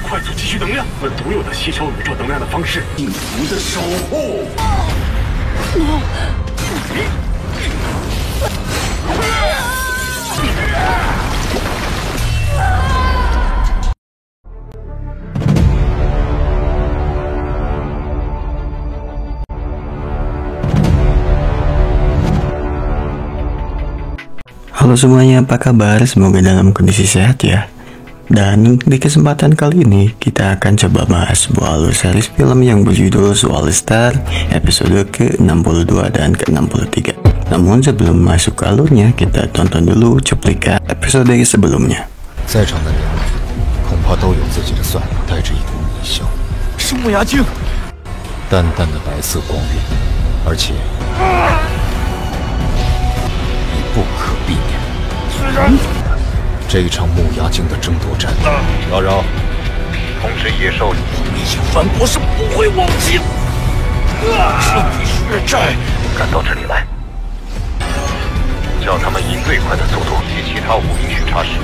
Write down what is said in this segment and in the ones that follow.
快速积蓄能量，我独有的吸收宇宙能量的方式，幸福的守护。Halo semuanya, apa kabar? Semoga dalam kondisi sehat ya. Dan di kesempatan kali ini kita akan coba bahas sebuah alur series film yang berjudul Soul Star episode ke-62 dan ke-63. Namun sebelum masuk ke alurnya, kita tonton dulu cuplikan episode sebelumnya. 在场的人恐怕都有自己的算法，带着一股迷香。是木牙精，淡淡的白色光晕，而且已不可避免。这一场木牙精的争夺战，扰扰，通知野兽，毕竟藩国是不会忘记的。这笔血债，赶到这里来，叫他们以最快的速度与其他武林去查实。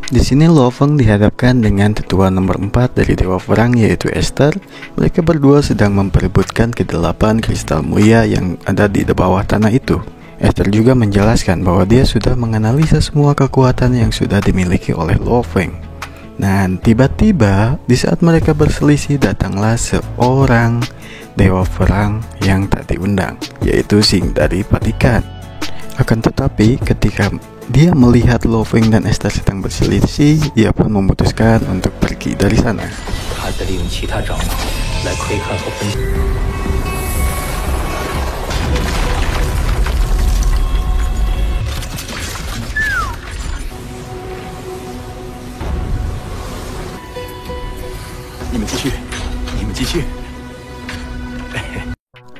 Di sini Lo Feng dihadapkan dengan tetua nomor 4 dari Dewa Perang yaitu Esther. Mereka berdua sedang memperebutkan ke-8 kristal mulia yang ada di bawah tanah itu. Esther juga menjelaskan bahwa dia sudah menganalisa semua kekuatan yang sudah dimiliki oleh Lo Feng. Dan tiba-tiba di saat mereka berselisih datanglah seorang Dewa Perang yang tak diundang, yaitu Sing dari Patikan. Akan tetapi ketika dia melihat Lo Feng dan Esther sedang berselisih, dia pun memutuskan untuk pergi dari sana.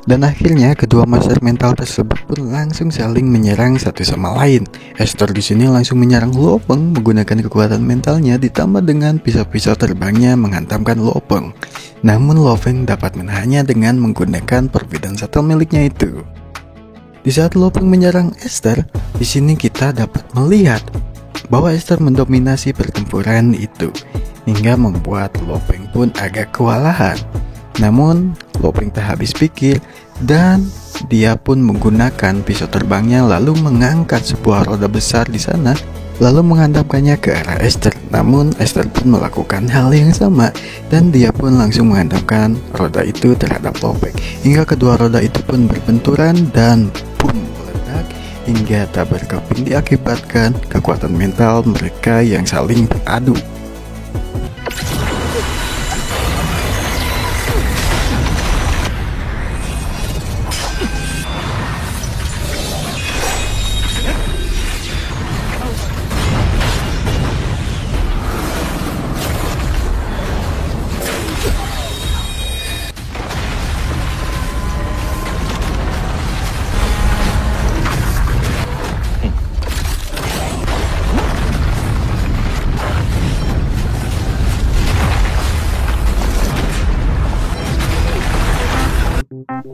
Dan akhirnya kedua master mental tersebut pun langsung saling menyerang satu sama lain. Esther di sini langsung menyerang Lo Feng menggunakan kekuatan mentalnya ditambah dengan pisau-pisau terbangnya menghantamkan Lo Feng. Namun Lo Feng dapat menahannya dengan menggunakan perbedaan satu miliknya itu. Di saat Lo Feng menyerang Esther, di sini kita dapat melihat bahwa Esther mendominasi pertempuran itu hingga membuat Lo Feng pun agak kewalahan. Namun Lo Feng tak habis pikir dan dia pun menggunakan pisau terbangnya lalu mengangkat sebuah roda besar di sana lalu menghantamkannya ke arah Esther. Namun Esther pun melakukan hal yang sama dan dia pun langsung menghantamkan roda itu terhadap Lo Feng hingga kedua roda itu pun berbenturan dan boom meledak hingga tak berkeping diakibatkan kekuatan mental mereka yang saling beradu.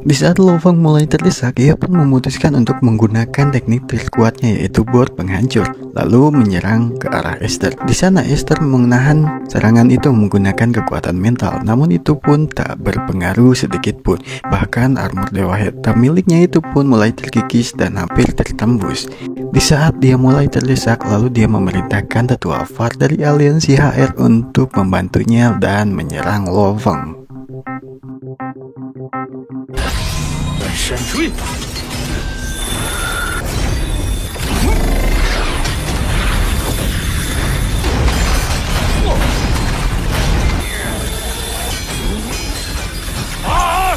Di saat Lo Feng mulai terdesak, ia pun memutuskan untuk menggunakan teknik terkuatnya yaitu bor penghancur, lalu menyerang ke arah Esther. Di sana Esther menahan serangan itu menggunakan kekuatan mental, namun itu pun tak berpengaruh sedikit pun. Bahkan armor Dewa Hitam miliknya itu pun mulai terkikis dan hampir tertembus. Di saat dia mulai terdesak, lalu dia memerintahkan tetua Far dari aliansi HR untuk membantunya dan menyerang Lo Feng. 闪追！啊！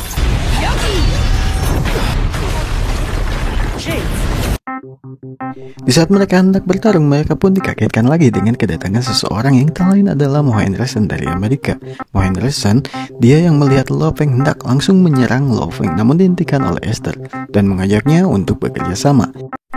Di saat mereka hendak bertarung, mereka pun dikagetkan lagi dengan kedatangan seseorang yang tak lain adalah Mohendrasen dari Amerika. Mohendrasen, dia yang melihat Lo Feng hendak langsung menyerang Lo Feng, namun dihentikan oleh Esther dan mengajaknya untuk bekerja sama.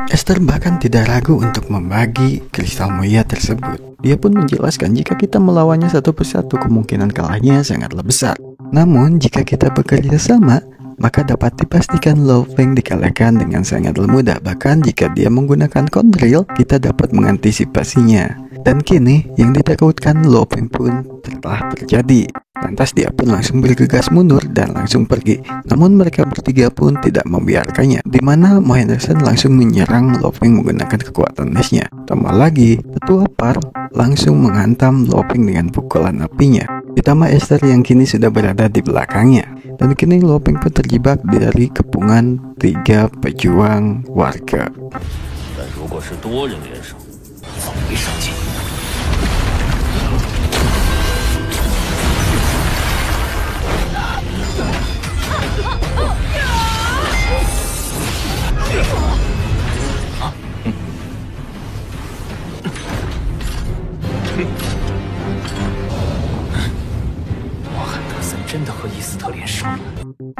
Esther bahkan tidak ragu untuk membagi kristal mulia tersebut. Dia pun menjelaskan jika kita melawannya satu persatu kemungkinan kalahnya sangatlah besar. Namun jika kita bekerja sama, maka dapat dipastikan Lo Peng dikalahkan dengan sangat mudah. Bahkan jika dia menggunakan Condrill, kita dapat mengantisipasinya. Dan kini yang ditakutkan Lo Peng pun telah terjadi. Lantas dia pun langsung bergegas mundur dan langsung pergi. Namun mereka bertiga pun tidak membiarkannya, di mana Mo Henderson langsung menyerang Lo Peng menggunakan kekuatan esnya. Tambah lagi, Tetua Par langsung menghantam Lo Peng dengan pukulan apinya. Ditambah Esther yang kini sudah berada di belakangnya. Dan kini Lo Peng pun terjebak dari kepungan 3 pejuang warga. 但如果是多人联手，早没上进。 真的和伊斯特联手。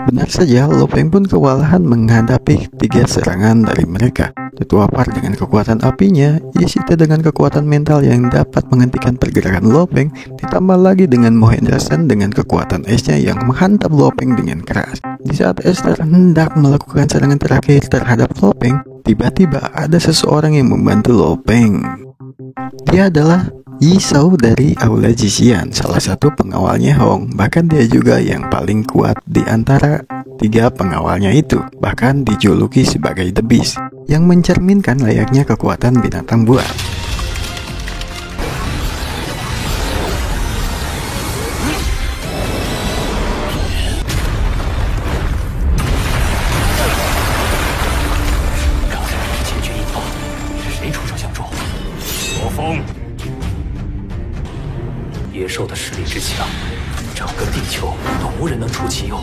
Benar saja, Lo Peng pun kewalahan menghadapi 3 serangan dari mereka. Tetua Par dengan kekuatan apinya, Ishida dengan kekuatan mental yang dapat menghentikan pergerakan Lo Peng, ditambah lagi dengan Mo Henderson dengan kekuatan esnya yang menghantam Lo Peng dengan keras. Di saat Esther hendak melakukan serangan terakhir terhadap Lo Peng, tiba-tiba ada seseorang yang membantu Lo Peng. Dia adalah Yishou dari Aula Jixian, salah satu pengawalnya Hong. Bahkan dia juga yang paling kuat di antara 3 pengawalnya itu. Bahkan dijuluki sebagai The Beast, yang mencerminkan layaknya kekuatan binatang buas.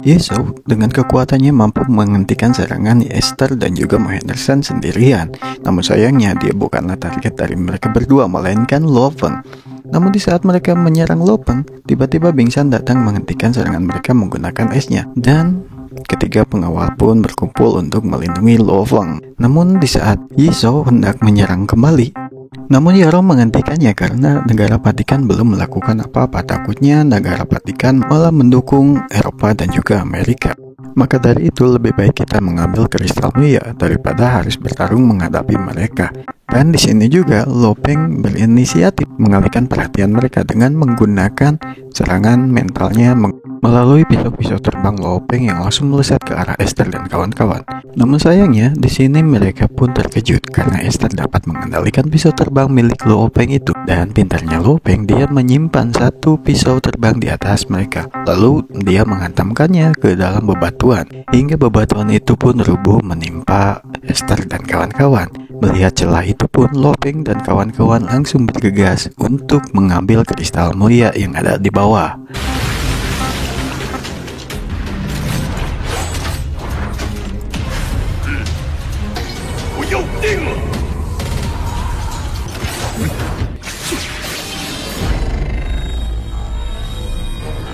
Yishou dengan kekuatannya mampu menghentikan serangan Esther dan juga Mo Henderson sendirian. Namun sayangnya dia bukanlah target dari mereka berdua, melainkan Lo Peng. Namun di saat mereka menyerang Lo Peng, tiba-tiba Bing San datang menghentikan serangan mereka menggunakan esnya. Dan ketiga pengawal pun berkumpul untuk melindungi Lo Peng. Namun di saat Yishou hendak menyerang kembali, namun Yaro menghentikannya karena negara Vatikan belum melakukan apa-apa. Takutnya negara Vatikan malah mendukung Eropa dan juga Amerika. Maka dari itu lebih baik kita mengambil kristal Muya daripada harus bertarung menghadapi mereka. Dan di sini juga Lo Peng berinisiatif mengalihkan perhatian mereka dengan menggunakan serangan mentalnya melalui pisau-pisau terbang Lo Peng yang langsung melesat ke arah Esther dan kawan-kawan. Namun sayangnya di sini mereka pun terkejut karena Esther dapat mengendalikan pisau terbang milik Lo Peng itu. Dan pintarnya Lo Peng, dia menyimpan 1 pisau terbang di atas mereka. Lalu dia menghantamkannya ke dalam bebatuan hingga bebatuan itu pun rubuh menimpa Esther dan kawan-kawan. Melihat celah itu pun Lo Peng dan kawan-kawan langsung bergegas untuk mengambil kristal mulia yang ada di bawah.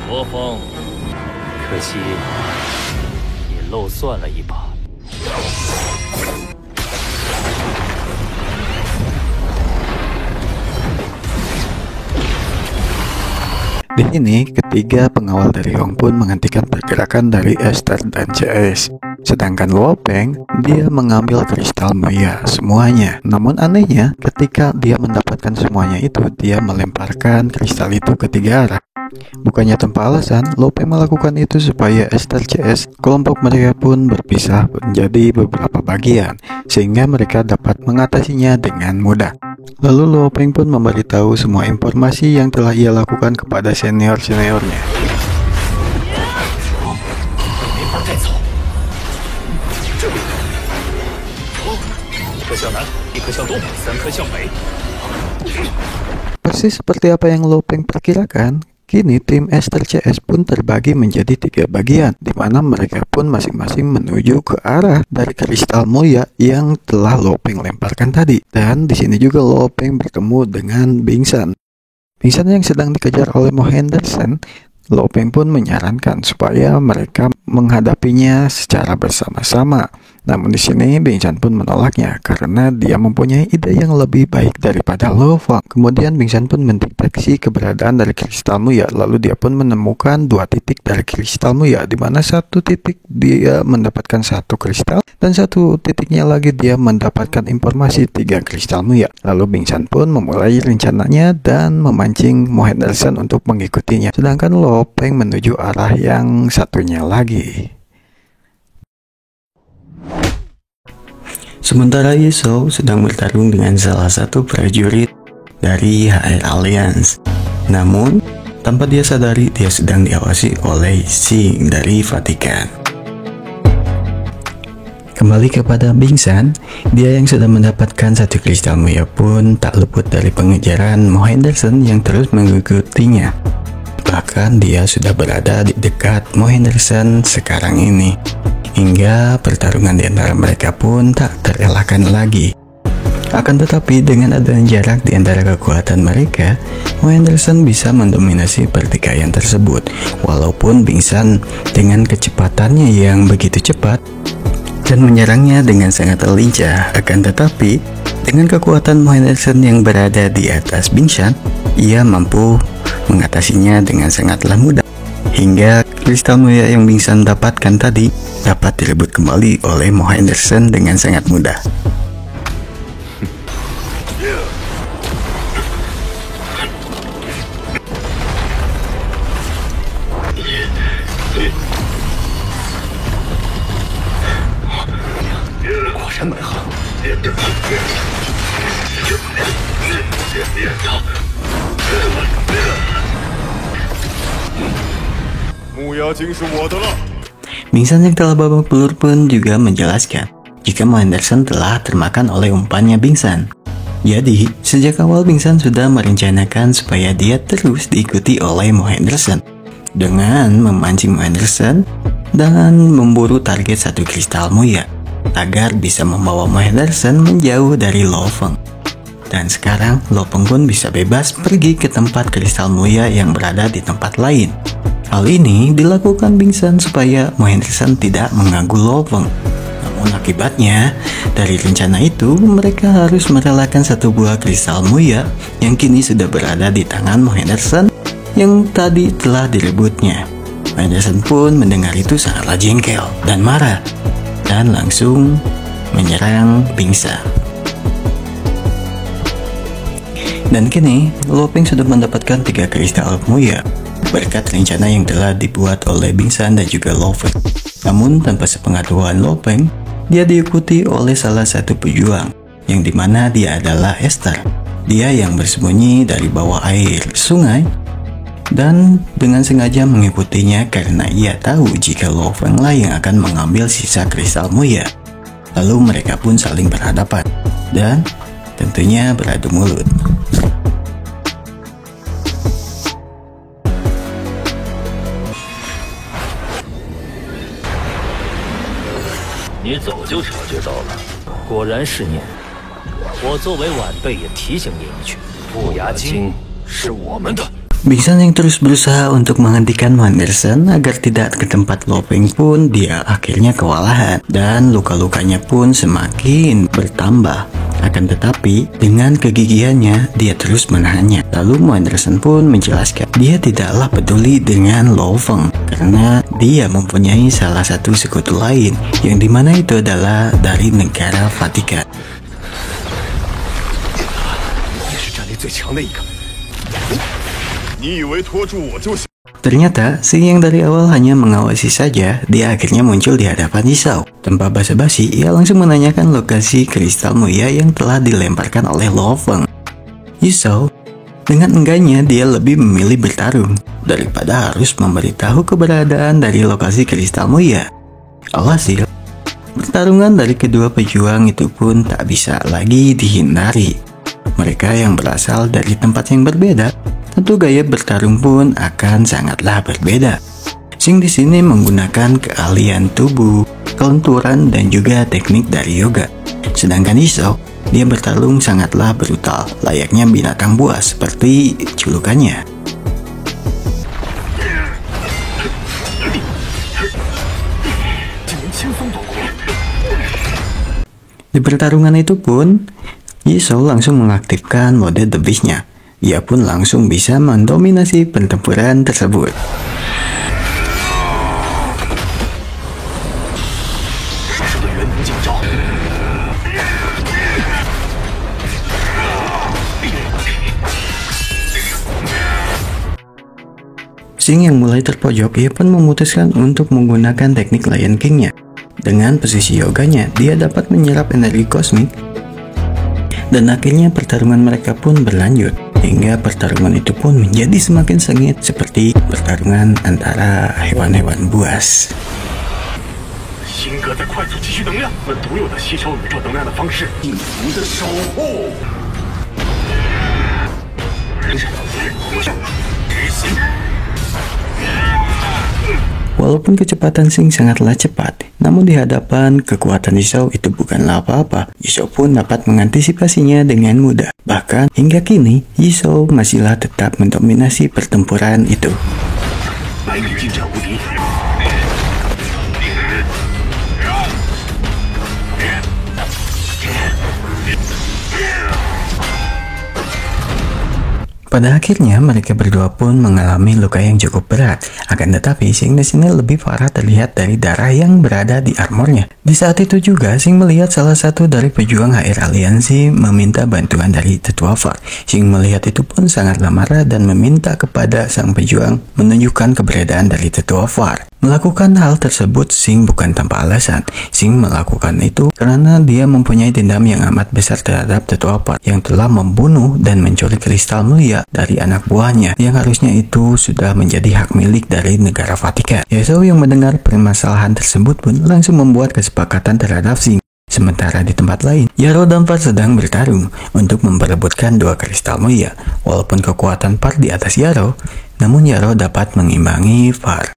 Lo Peng，可惜也漏算了一把。 Di sini, ketiga pengawal dari Hong pun menghentikan pergerakan dari Esther dan CS. Sedangkan Lo Peng, dia mengambil kristal Muya semuanya. Namun anehnya, ketika dia mendapatkan semuanya itu, dia melemparkan kristal itu ke 3 arah. Bukannya tanpa alasan, Lo Peng melakukan itu supaya Esther CS, kelompok mereka pun berpisah menjadi beberapa bagian, sehingga mereka dapat mengatasinya dengan mudah. Lalu Lo Peng pun memberitahu semua informasi yang telah ia lakukan kepada senior-seniornya. Persis seperti apa yang Lo Peng perkirakan, kini tim Esther CS pun terbagi menjadi 3 bagian, di mana mereka pun masing-masing menuju ke arah dari kristal mulia yang telah Lo Peng lemparkan tadi. Dan di sini juga Lo Peng bertemu dengan Bing San. Bing San yang sedang dikejar oleh Mo Henderson. Lo Peng pun menyarankan supaya mereka menghadapinya secara bersama-sama. Namun di sini Bing San pun menolaknya karena dia mempunyai ide yang lebih baik daripada Lo Feng. Kemudian Bing San pun mendeteksi keberadaan dari kristal Muya, lalu dia pun menemukan 2 titik dari kristal Muya, di mana 1 titik dia mendapatkan 1 kristal dan 1 titiknya lagi dia mendapatkan informasi 3 kristal Muya. Lalu Bing San pun memulai rencananya dan memancing Mo Henderson untuk mengikutinya, sedangkan Lo Peng menuju arah yang satunya lagi. Sementara Yisou sedang bertarung dengan salah satu prajurit dari HR Alliance. Namun, tanpa dia sadari, dia sedang diawasi oleh Xing dari Vatikan. Kembali kepada Bing San, dia yang sudah mendapatkan 1 kristal Muya pun tak luput dari pengejaran Mo Henderson yang terus mengikutinya. Bahkan dia sudah berada di dekat Mo Henderson sekarang ini, hingga pertarungan di antara mereka pun tak terelakkan lagi. Akan tetapi dengan adanya jarak di antara kekuatan mereka, Mo Henderson bisa mendominasi pertikaian tersebut. Walaupun Bing San dengan kecepatannya yang begitu cepat dan menyerangnya dengan sangat lincah, akan tetapi dengan kekuatan Mo Henderson yang berada di atas Bing San, ia mampu mengatasinya dengan sangatlah mudah. Hingga kristal Muya yang Bing San dapatkan tadi dapat direbut kembali oleh Mo Henderson dengan sangat mudah. Bing San yang telah babak belur pun juga menjelaskan jika Mo Henderson telah termakan oleh umpannya Bing San. Jadi, sejak awal Bing San sudah merencanakan supaya dia terus diikuti oleh Mo Henderson dengan memancing Mo Henderson dan memburu target 1 kristal Muya agar bisa membawa Mo Henderson menjauh dari Lo Feng. Dan sekarang Lo Feng pun bisa bebas pergi ke tempat kristal Muya yang berada di tempat lain. Hal ini dilakukan Bing San supaya Mo Henderson tidak mengganggu Lo Feng. Namun akibatnya, dari rencana itu mereka harus merelakan 1 buah kristal Muya yang kini sudah berada di tangan Mo Henderson yang tadi telah direbutnya. Mo Henderson pun mendengar itu sangatlah jengkel dan marah dan langsung menyerang Bing San. Dan kini Lo Peng sudah mendapatkan 3 kristal Muya berkat rencana yang telah dibuat oleh Bing San dan juga Lo Feng. Namun tanpa sepengetahuan Lo Peng, dia diikuti oleh salah satu pejuang yang dimana dia adalah Esther. Dia yang bersembunyi dari bawah air sungai dan dengan sengaja mengikutinya karena ia tahu jika Lo Feng lah yang akan mengambil sisa kristal Muya. Lalu mereka pun saling berhadapan dan tentunya beradu mulut.你早就察觉到了，果然是你。我作为晚辈也提醒你一句，不牙精是我们的。Bing San yang terus berusaha untuk menghentikan Mo Henderson agar tidak ke tempat Lo Peng pun dia akhirnya kewalahan dan luka-lukanya pun semakin bertambah. Akan tetapi dengan kegigihannya dia terus menahannya. Lalu Mo Henderson pun menjelaskan dia tidaklah peduli dengan Lo Feng karena dia mempunyai salah satu sekutu lain yang dimana itu adalah dari negara Vatikan. Ternyata Xing yang dari awal hanya mengawasi saja, dia akhirnya muncul di hadapan Yisou. Tanpa basa-basi, ia langsung menanyakan lokasi kristal Muya yang telah dilemparkan oleh Lo Feng. Yisou dengan enggaknya dia lebih memilih bertarung daripada harus memberitahu keberadaan dari lokasi kristal Muya. Alhasil, pertarungan dari kedua pejuang itu pun tak bisa lagi dihindari. Mereka yang berasal dari tempat yang berbeda, tentu gaya bertarung pun akan sangatlah berbeda. Xing di sini menggunakan keahlian tubuh, kelenturan dan juga teknik dari yoga. Sedangkan Yisou, dia bertarung sangatlah brutal, layaknya binatang buas seperti julukannya. Di pertarungan itu pun, Yizhou langsung mengaktifkan mode The Beast-nya. Ia pun langsung bisa mendominasi pertempuran tersebut. Xing yang mulai terpojok, ia pun memutuskan untuk menggunakan teknik Lion King-nya. Dengan posisi yoganya, dia dapat menyerap energi kosmik, dan akhirnya pertarungan mereka pun berlanjut, hingga pertarungan itu pun menjadi semakin sengit seperti pertarungan antara hewan-hewan buas. Walaupun kecepatan Xing sangatlah cepat, namun di hadapan kekuatan Yizhou itu bukanlah apa-apa. Yizhou pun dapat mengantisipasinya dengan mudah. Bahkan hingga kini, Yizhou masihlah tetap mendominasi pertempuran itu. Pada akhirnya mereka berdua pun mengalami luka yang cukup berat. Akan tetapi Xing di sini lebih parah terlihat dari darah yang berada di armornya. Di saat itu juga Xing melihat salah satu dari pejuang HR Aliansi meminta bantuan dari tetua Far. Xing melihat itu pun sangatlah marah dan meminta kepada sang pejuang menunjukkan keberadaan dari tetua Far. Melakukan hal tersebut Xing bukan tanpa alasan. Xing melakukan itu karena dia mempunyai dendam yang amat besar terhadap tetua Far yang telah membunuh dan mencuri kristal mulia dari anak buahnya yang harusnya itu sudah menjadi hak milik dari negara Vatikan. Yizhou yang mendengar permasalahan tersebut pun langsung membuat kesepakatan terhadap Xing. Sementara di tempat lain, Yaro dan Far sedang bertarung untuk memperebutkan dua kristal mulia. Walaupun kekuatan Far di atas Yaro, namun Yaro dapat mengimbangi Far.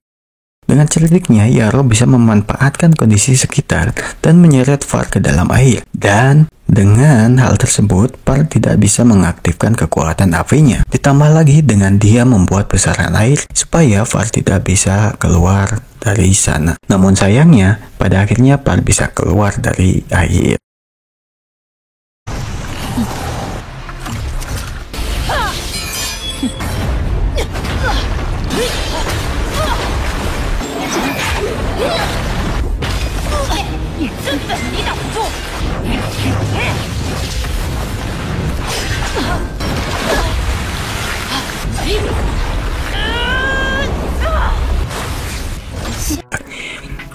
Dengan cerliknya, Yaro bisa memanfaatkan kondisi sekitar dan menyeret Far ke dalam air. Dan dengan hal tersebut, Far tidak bisa mengaktifkan kekuatan apinya. Ditambah lagi dengan dia membuat pusaran air supaya Far tidak bisa keluar dari sana. Namun sayangnya, pada akhirnya Far bisa keluar dari air.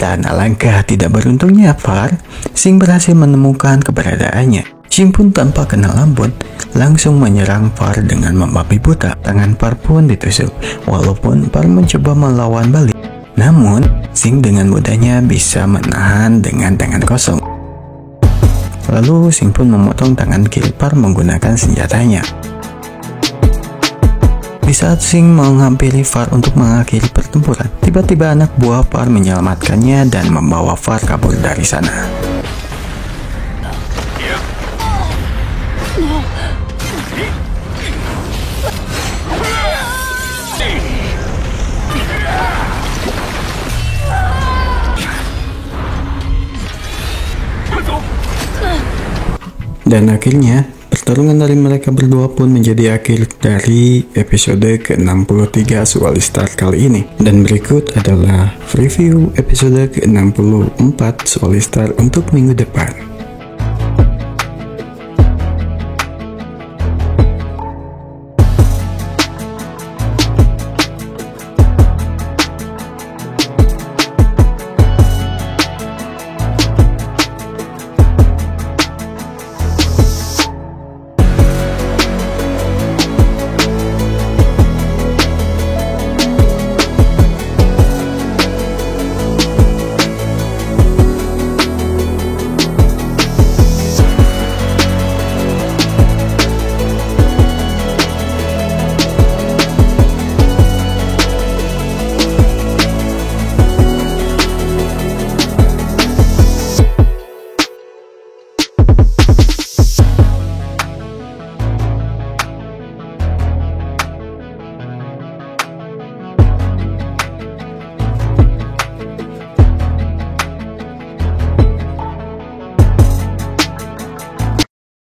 Dan alangkah tidak beruntungnya Far, Xing berhasil menemukan keberadaannya. Xing pun tanpa kenal ampun langsung menyerang Far dengan membabi buta. Tangan Far pun ditusuk. Walaupun Far mencoba melawan balik, namun Xing dengan mudahnya bisa menahan dengan tangan kosong. Lalu Xing pun memotong tangan kiri Far menggunakan senjatanya. Di saat Xing menghampiri Far untuk mengakhiri pertempuran, tiba-tiba anak buah Far menyelamatkannya dan membawa Far kabur dari sana. Dan akhirnya, pertarungan dari mereka berdua pun menjadi akhir dari episode ke-63 Soalistar kali ini. Dan berikut adalah review episode ke-64 Soalistar untuk minggu depan.